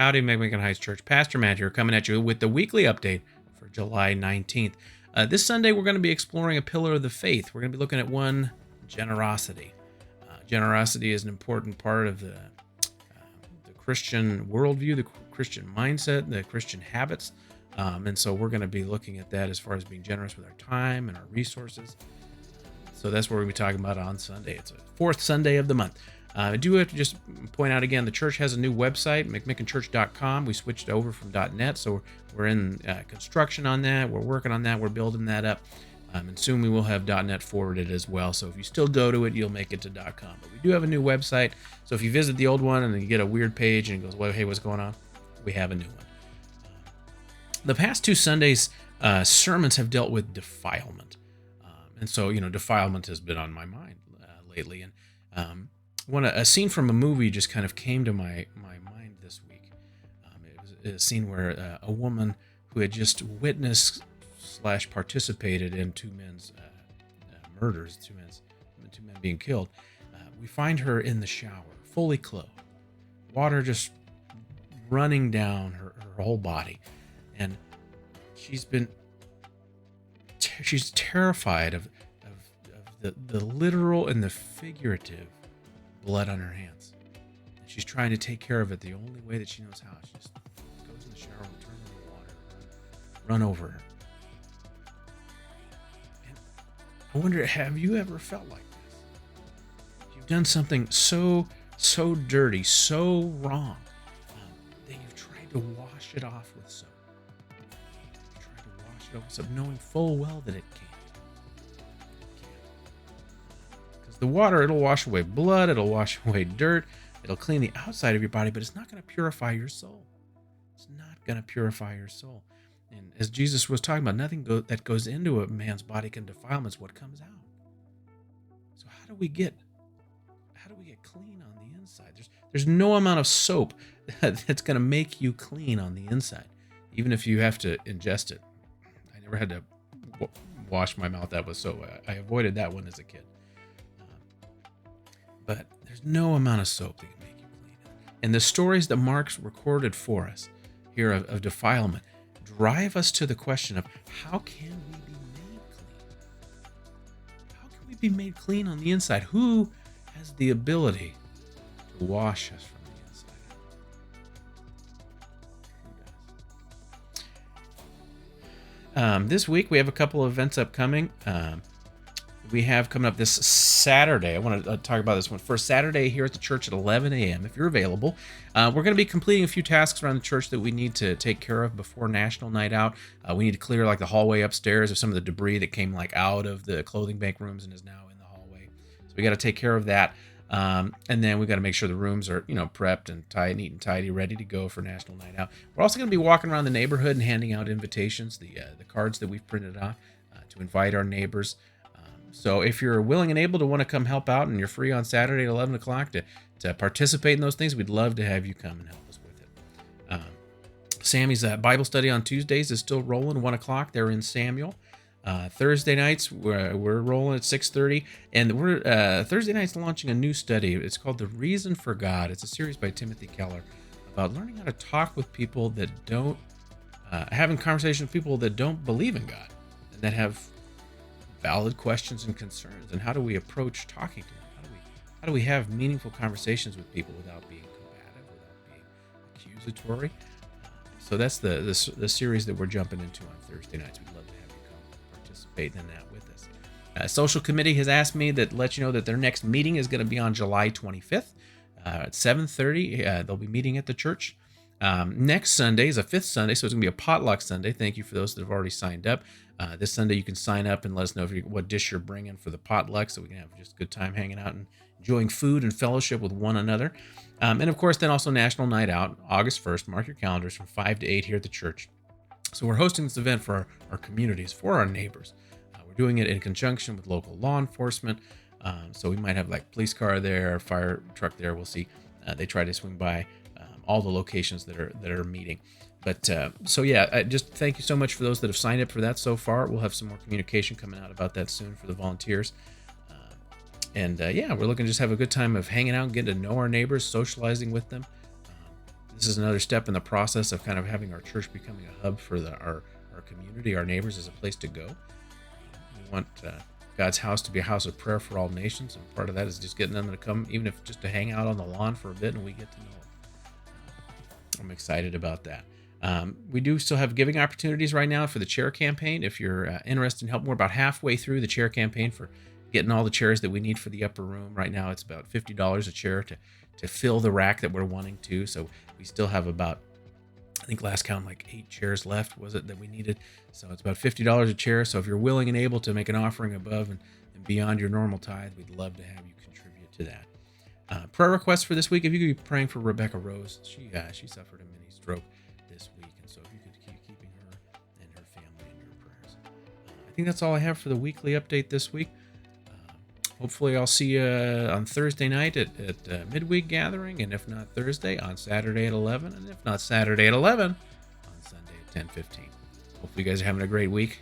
Howdy, McMicken Heights Church. Pastor Matt here, coming at you with the weekly update for July 19th. This Sunday, we're going to be exploring a pillar of the faith. We're going to be looking at generosity. Generosity is an important part of the Christian worldview, the Christian mindset, the Christian habits. And so we're going to be looking at that as far as being generous with our time and our resources. So that's what we're going to be talking about on Sunday. It's the fourth Sunday of the month. I do have to just point out again, the church has a new website, McMickenChurch.com. We switched over from .net, so we're in construction on that. We're working on that. We're building that up. And soon we will have .net forwarded as well. So if you still go to it, you'll make it to .com. But we do have a new website. So if you visit the old one and you get a weird page and it goes, well, hey, what's going on? We have a new one. The past two Sundays, sermons have dealt with defilement. And so, defilement has been on my mind lately. And when a scene from a movie just kind of came to my mind this week. It was a scene where a woman who had just witnessed / participated in two men's murders, two men being killed. We find her in the shower, fully clothed, water just running down her whole body, and she's terrified of the literal and the figurative blood on her hands. And she's trying to take care of it the only way that she knows how. She just goes in the shower and turns on the water, run over her. And I wonder, have you ever felt like this? You've done something so dirty, so wrong, that you've tried to wash it off with soap. You've tried to wash it off with soap, knowing full well that it can't. The water, it'll wash away blood, it'll wash away dirt, it'll clean the outside of your body, but it's not going to purify your soul. It's not going to purify your soul. And as Jesus was talking about, nothing that goes into a man's body can defile him. It's what comes out. So how do we get clean on the inside? There's no amount of soap that's going to make you clean on the inside, even if you have to ingest it. I never had to wash my mouth out with soap. I avoided that one as a kid. But there's no amount of soap that can make you clean. And the stories that Mark's recorded for us here of defilement drive us to the question of, how can we be made clean? How can we be made clean on the inside? Who has the ability to wash us from the inside? Who does? This week we have a couple of events upcoming. We have coming up this Saturday. I want to talk about this one first. Saturday here at the church at 11 a.m. if you're available. We're going to be completing a few tasks around the church that we need to take care of before National Night Out. We need to clear the hallway upstairs of some of the debris that came out of the clothing bank rooms and is now in the hallway. So we got to take care of that. And then we got to make sure the rooms are, prepped and neat and tidy, ready to go for National Night Out. We're also going to be walking around the neighborhood and handing out invitations, the cards that we've printed off to invite our neighbors. So if you're willing and able to want to come help out and you're free on Saturday at 11 o'clock to participate in those things, we'd love to have you come and help us with it. Sammy's Bible study on Tuesdays is still rolling, 1 o'clock. They're in Samuel. Thursday nights, we're rolling at 6:30. And we're Thursday nights launching a new study. It's called The Reason for God. It's a series by Timothy Keller about learning how to talk with people that don't, having conversations with people that don't believe in God and that have valid questions and concerns, and how do we approach talking to them? How do we have meaningful conversations with people without being combative, without being accusatory? So that's the series that we're jumping into on Thursday nights. We'd love to have you come participate in that with us. Social committee has asked me to let you know that their next meeting is going to be on July 25th at 7:30. They'll be meeting at the church. Next Sunday is a fifth Sunday, so it's going to be a potluck Sunday. Thank you for those that have already signed up. This Sunday, you can sign up and let us know what dish you're bringing for the potluck, so we can have just a good time hanging out and enjoying food and fellowship with one another. And of course, then also National Night Out, August 1st. Mark your calendars, from 5 to 8 here at the church. So we're hosting this event for our communities, for our neighbors. We're doing it in conjunction with local law enforcement. So we might have police car there, fire truck there. We'll see. They try to swing by all the locations that are meeting. But just thank you so much for those that have signed up for that so far. We'll have some more communication coming out about that soon for the volunteers. We're looking to just have a good time of hanging out, getting to know our neighbors, socializing with them. This is another step in the process of kind of having our church becoming a hub for our community, our neighbors, as a place to go. We want God's house to be a house of prayer for all nations, and part of that is just getting them to come, even if just to hang out on the lawn for a bit, and we get to know them. I'm excited about that. We do still have giving opportunities right now for the chair campaign. If you're interested in helping, we're about halfway through the chair campaign for getting all the chairs that we need for the upper room. Right now, it's about $50 a chair to fill the rack that we're wanting to. So we still have about, I think last count, like 8 chairs left, was it, that we needed? So it's about $50 a chair. So if you're willing and able to make an offering above and beyond your normal tithe, we'd love to have you contribute to that. Prayer requests for this week. If you could be praying for Rebecca Rose, she suffered a mini stroke this week, and so if you could keep keeping her and her family in your prayers. I think that's all I have for the weekly update this week. Hopefully I'll see you on Thursday night at midweek gathering, and if not Thursday, on Saturday at 11, and if not Saturday at 11, on Sunday at 10:15. Hopefully you guys are having a great week.